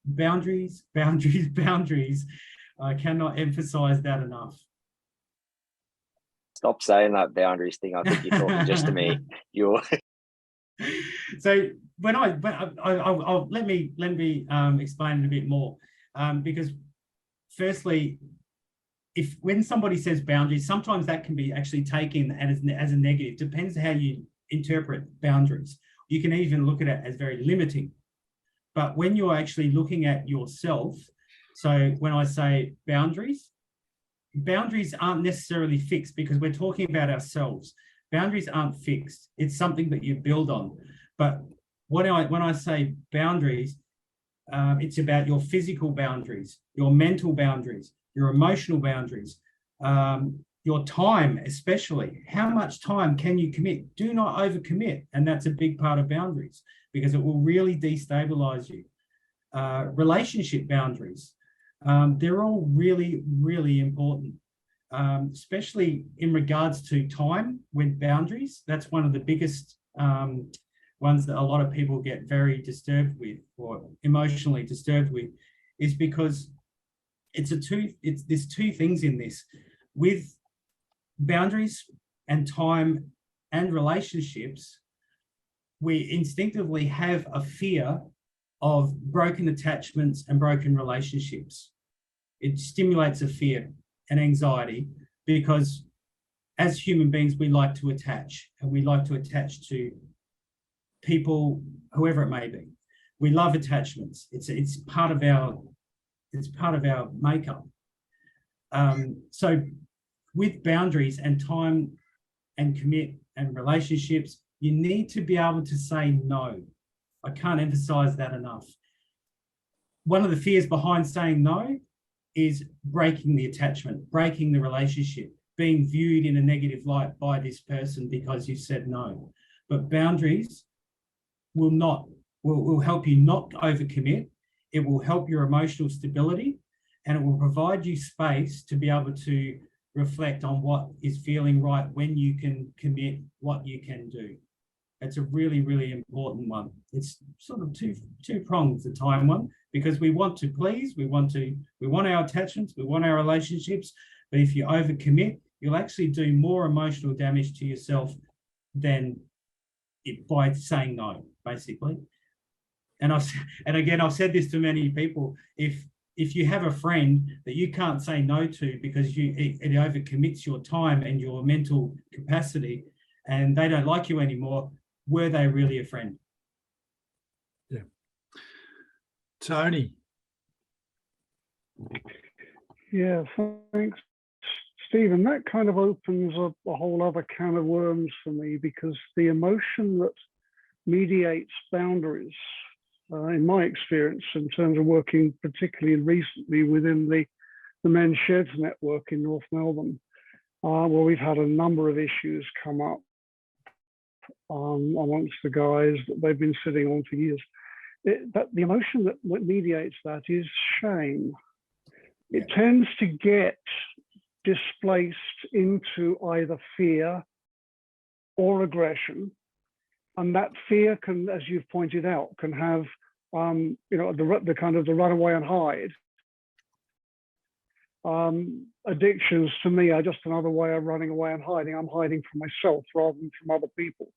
boundaries, boundaries, boundaries. I cannot emphasize that enough. Stop saying that boundaries thing. I think you're talking just to me. You're So I'll let me explain it a bit more, because firstly, when somebody says boundaries, sometimes that can be actually taken as a negative. Depends how you interpret boundaries. You can even look at it as very limiting. But when you're actually looking at yourself, so when I say boundaries aren't necessarily fixed, because we're talking about ourselves. Boundaries aren't fixed. It's something that you build on. But when I say boundaries, it's about your physical boundaries, your mental boundaries, your emotional boundaries, your time, especially. How much time can you commit? Do not overcommit. And that's a big part of boundaries, because it will really destabilize you. Relationship boundaries, they're all really, really important, especially in regards to time with boundaries. That's one of the biggest ones that a lot of people get very disturbed with, or emotionally disturbed with, is because there's 2 things in this. With boundaries and time and relationships, we instinctively have a fear of broken attachments and broken relationships. It stimulates a fear and anxiety, because as human beings, we like to attach, and we like to attach to people, whoever it may be. We love attachments. It's part of our makeup. So with boundaries and time and and relationships, you need to be able to say no. I can't emphasize that enough. One of the fears behind saying no is breaking the attachment, breaking the relationship, being viewed in a negative light by this person because you said no. But boundaries will help you not overcommit. It will help your emotional stability, and it will provide you space to be able to reflect on what is feeling right, when you can commit, what you can do. It's a really, really important one. It's sort of two prongs, the time one, because we want to please, we want our attachments, we want our relationships, but if you overcommit, you'll actually do more emotional damage to yourself than by saying no, basically. And again, I've said this to many people, if you have a friend that you can't say no to because it overcommits your time and your mental capacity, and they don't like you anymore, were they really a friend? Yeah. Tony. Yeah, thanks, Stephen. That kind of opens up a whole other can of worms for me, because the emotion that mediates boundaries, in my experience, in terms of working particularly recently within the Men's Sheds network in North Melbourne, where we've had a number of issues come up amongst the guys that they've been sitting on for years. But the emotion that mediates that is shame. It tends to get displaced into either fear or aggression. And that fear can, as you've pointed out, can have, the kind of the run away and hide. Addictions to me are just another way of running away and hiding. I'm hiding from myself rather than from other people.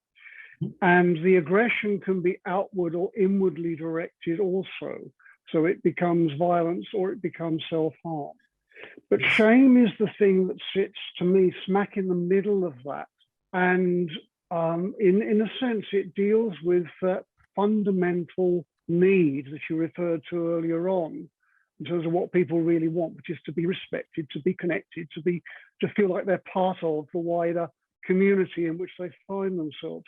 And the aggression can be outward or inwardly directed also. So it becomes violence or it becomes self-harm. But shame is the thing that sits, to me, smack in the middle of that. And in a sense, it deals with that fundamental need that you referred to earlier on, in terms of what people really want, which is to be respected, to be connected, to feel like they're part of the wider community in which they find themselves.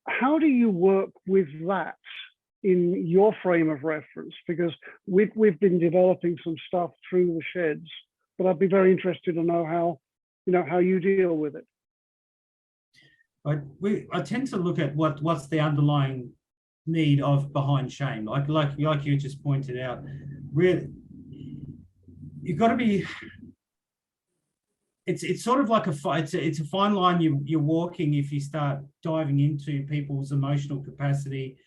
How do you work with that in your frame of reference? Because we've been developing some stuff through the sheds, but I'd be very interested to know how you deal with it. I tend to look at what's the underlying need behind shame, like you just pointed out. Really, you've got to be. It's sort of like it's a fine line you're walking if you start diving into people's emotional capacity,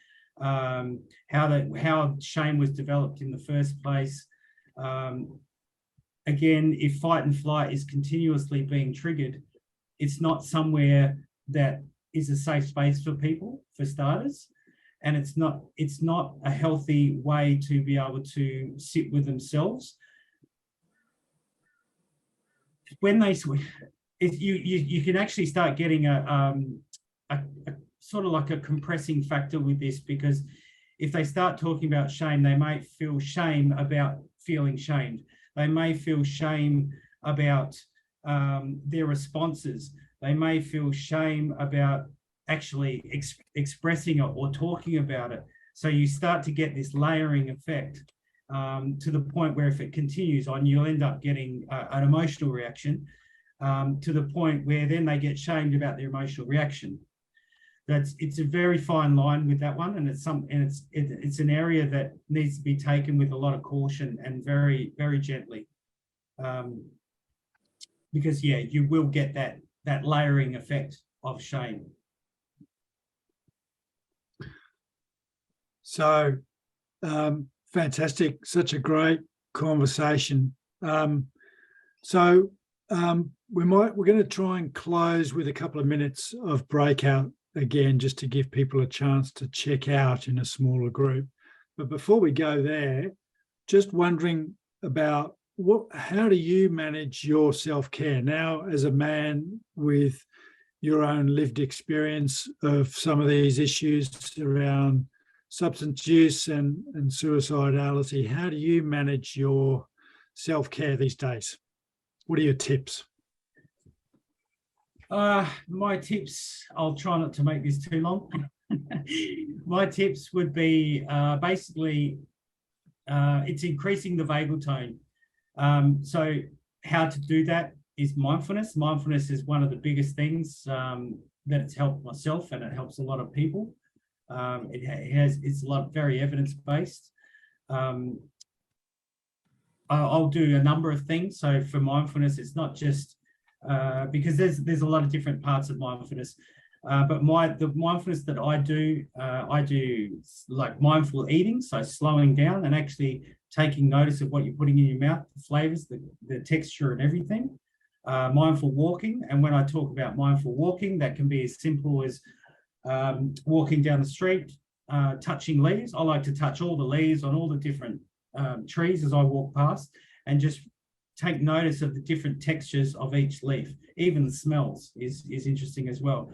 how shame was developed in the first place. Again, if fight and flight is continuously being triggered, it's not somewhere that is a safe space for people, for starters, and it's not a healthy way to be able to sit with themselves. When you can actually start getting a sort of like a compressing factor with this, because if they start talking about shame, they may feel shame about feeling shamed. They may feel shame about their responses. They may feel shame about actually expressing it or talking about it. So you start to get this layering effect to the point where if it continues on, you'll end up getting an emotional reaction to the point where then they get shamed about their emotional reaction. It's a very fine line with that one, and it's an area that needs to be taken with a lot of caution and very, very gently, because you will get that layering effect of shame. So fantastic, such a great conversation. We're going to try and close with a couple of minutes of breakout again, just to give people a chance to check out in a smaller group. But before we go there, just wondering about how do you manage your self-care now as a man with your own lived experience of some of these issues around substance use and suicidality? How do you manage your self-care these days? What are your tips? My tips, I'll try not to make this too long. My tips would be basically it's increasing the vagal tone. So how to do that is mindfulness. Mindfulness is one of the biggest things that it's helped myself, and it helps a lot of people. It's a lot very evidence-based. I'll do a number of things. So for mindfulness, it's not just because there's a lot of different parts of mindfulness. But the mindfulness that I do like mindful eating, so slowing down and actually taking notice of what you're putting in your mouth, the flavors, the texture and everything. Mindful walking, and when I talk about mindful walking, that can be as simple as walking down the street, touching leaves. I like to touch all the leaves on all the different trees as I walk past, and just take notice of the different textures of each leaf. Even the smells is interesting as well.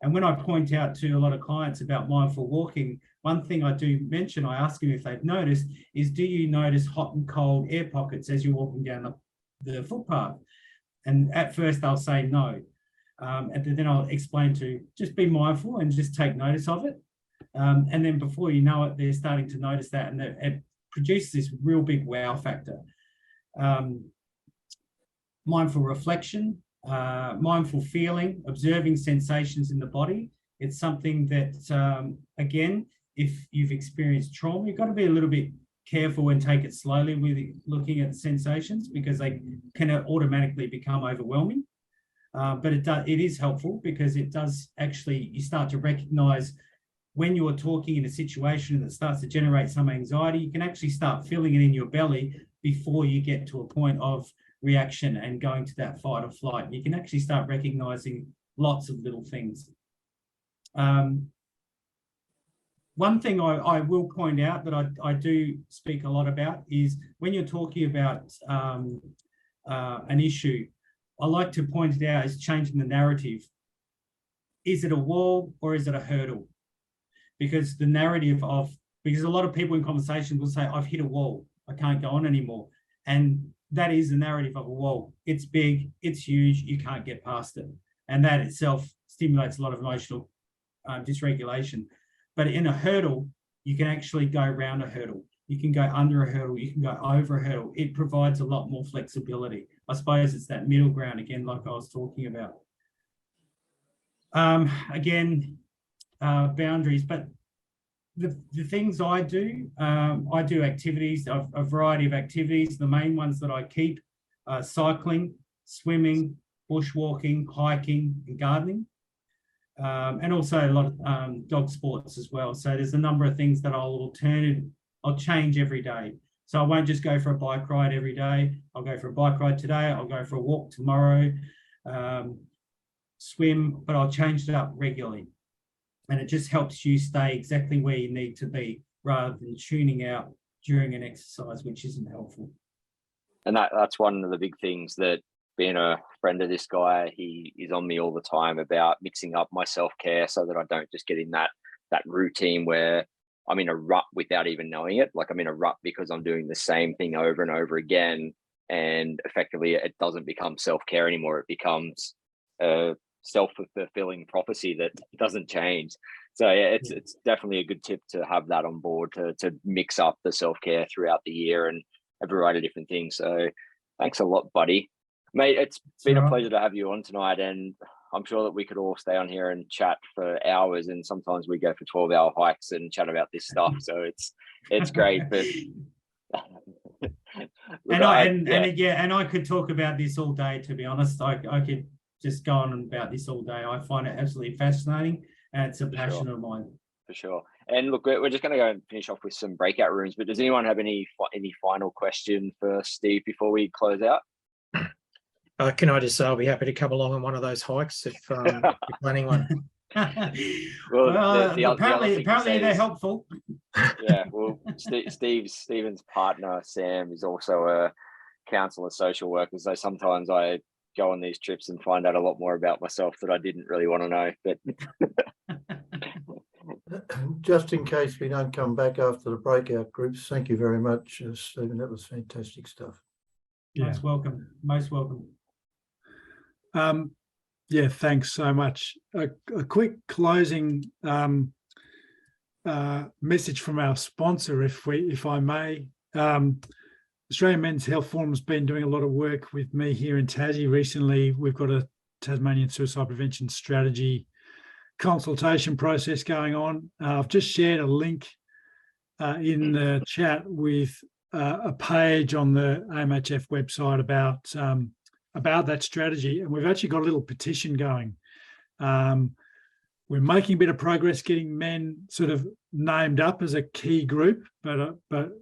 And when I point out to a lot of clients about mindful walking, one thing I do mention, I ask them if they've noticed, is do you notice hot and cold air pockets as you're walking down the footpath? And at first they'll say no. And then I'll explain to just be mindful and just take notice of it. And then before you know it, they're starting to notice that, and it produces this real big wow factor. Mindful reflection, mindful feeling, observing sensations in the body. It's something that, again, if you've experienced trauma, you've got to be a little bit careful and take it slowly with looking at sensations, because they can automatically become overwhelming. But it is helpful, because it does actually, you start to recognize when you're talking in a situation that starts to generate some anxiety, you can actually start feeling it in your belly before you get to a point of reaction and going to that fight or flight. You can actually start recognizing lots of little things. One thing I will point out that I do speak a lot about is when you're talking about an issue, I like to point it out as changing the narrative. Is it a wall or is it a hurdle? Because the narrative because a lot of people in conversation will say, I've hit a wall, I can't go on anymore. And that is the narrative of a wall. It's big, it's huge, you can't get past it. And that itself stimulates a lot of emotional dysregulation. But in a hurdle, you can actually go around a hurdle. You can go under a hurdle, you can go over a hurdle. It provides a lot more flexibility. I suppose it's that middle ground again, like I was talking about. Again, boundaries, but the things I do activities, a variety of activities. The main ones that I keep are cycling, swimming, bushwalking, hiking, and gardening. And also a lot of dog sports as well. So there's a number of things that I'll change every day. So I won't just go for a bike ride every day. I'll go for a bike ride today. I'll go for a walk tomorrow, swim, but I'll change it up regularly. And it just helps you stay exactly where you need to be rather than tuning out during an exercise, which isn't helpful. And that's one of the big things that, being a friend of this guy, he is on me all the time about mixing up my self-care so that I don't just get in that routine where I'm in a rut without even knowing it. Like I'm in a rut because I'm doing the same thing over and over again. And effectively it doesn't become self-care anymore. It becomes a self-fulfilling prophecy that doesn't change. So yeah, it's definitely a good tip to have that on board, to mix up the self-care throughout the year and a variety of different things. So thanks a lot, buddy. Mate, it's been a pleasure to have you on tonight, and I'm sure that we could all stay on here and chat for hours, and sometimes we go for 12-hour hikes and chat about this stuff. So it's great. But and I could talk about this all day, to be honest. I could just go on about this all day. I find it absolutely fascinating, and it's a passion of mine. For sure. And look, we're just going to go and finish off with some breakout rooms, but does anyone have any final question for Steve before we close out? Can I just say I'll be happy to come along on one of those hikes if you're planning one. Apparently they're helpful. Yeah, well, Stephen's partner Sam is also a counsellor, social worker, so sometimes I go on these trips and find out a lot more about myself that I didn't really want to know. But just in case we don't come back after the breakout groups, thank you very much, Stephen. That was fantastic stuff. Yeah. Most welcome. Yeah, thanks so much. A quick closing message from our sponsor, if I may. Australian Men's Health Forum has been doing a lot of work with me here in Tassie recently. We've got a Tasmanian suicide prevention strategy consultation process going on. I've just shared a link in the chat with a page on the AMHF website about that strategy, and we've actually got a little petition going. We're making a bit of progress getting men sort of named up as a key group, but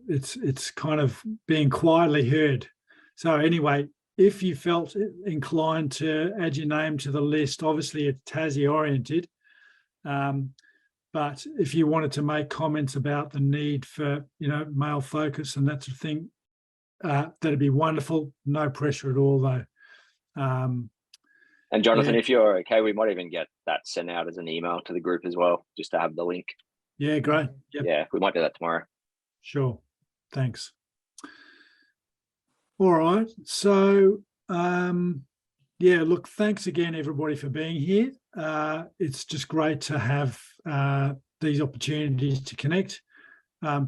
it's kind of being quietly heard. So anyway, if you felt inclined to add your name to the list, obviously it's Tassie oriented, but if you wanted to make comments about the need for, male focus and that sort of thing, that'd be wonderful. No pressure at all, though. And Jonathan, yeah. if you're okay, we might even get that sent out as an email to the group as well, just to have the link. Yeah, great. Yep. Yeah, we might do that tomorrow. Sure. Thanks. All right. So, yeah, look, thanks again, everybody, for being here. It's just great to have these opportunities to connect.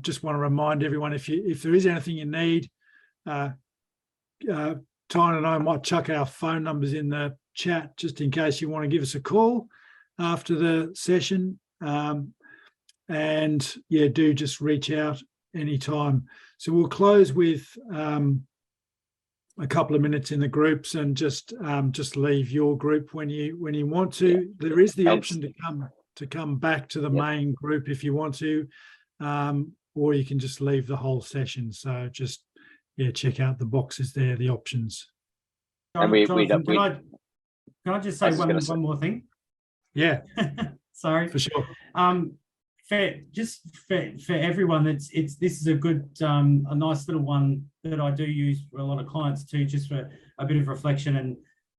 Just want to remind everyone, if there is anything you need, Tyne and I might chuck our phone numbers in the chat just in case you want to give us a call after the session. And yeah, do just reach out anytime. So we'll close with a couple of minutes in the groups and just leave your group when you want to. Yeah. There is the option to come back to the main group if you want to, or you can just leave the whole session. So just check out the boxes there, the options. And Jonathan, can I just say one more thing? Yeah. Sorry. For sure. For everyone, this is a good a nice little one that I do use for a lot of clients too, just for a bit of reflection,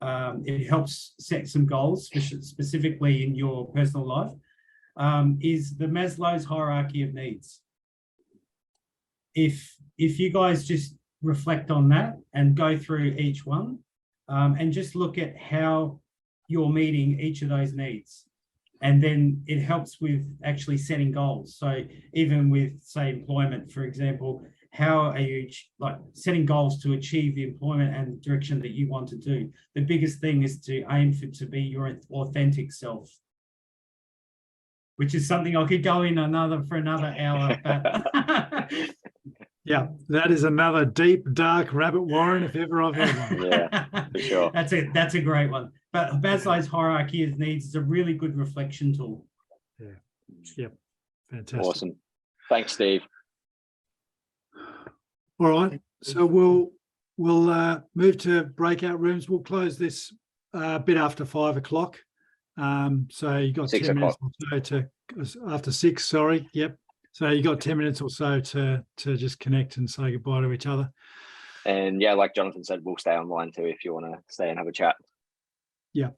and it helps set some goals, specifically in your personal life. Is the Maslow's hierarchy of needs. If you guys just reflect on that and go through each one, and just look at how you're meeting each of those needs. And then it helps with actually setting goals. So even with, say, employment, for example, how are you setting goals to achieve the employment and direction that you want to do? The biggest thing is to aim to be your authentic self, which is something I could go in for another hour. But yeah, that is another deep, dark rabbit warren if ever I've heard one. Yeah, for sure. That's a great one. But Maslow's hierarchy of needs is a really good reflection tool. Yeah. Yep. Fantastic. Awesome. Thanks, Steve. All right. So we'll move to breakout rooms. We'll close this a bit after 5 o'clock. So you got 10 minutes or so after 6. Sorry. Yep. So you got 10 minutes or so to just connect and say goodbye to each other. And yeah, like Jonathan said, we'll stay online too if you want to stay and have a chat. Yeah.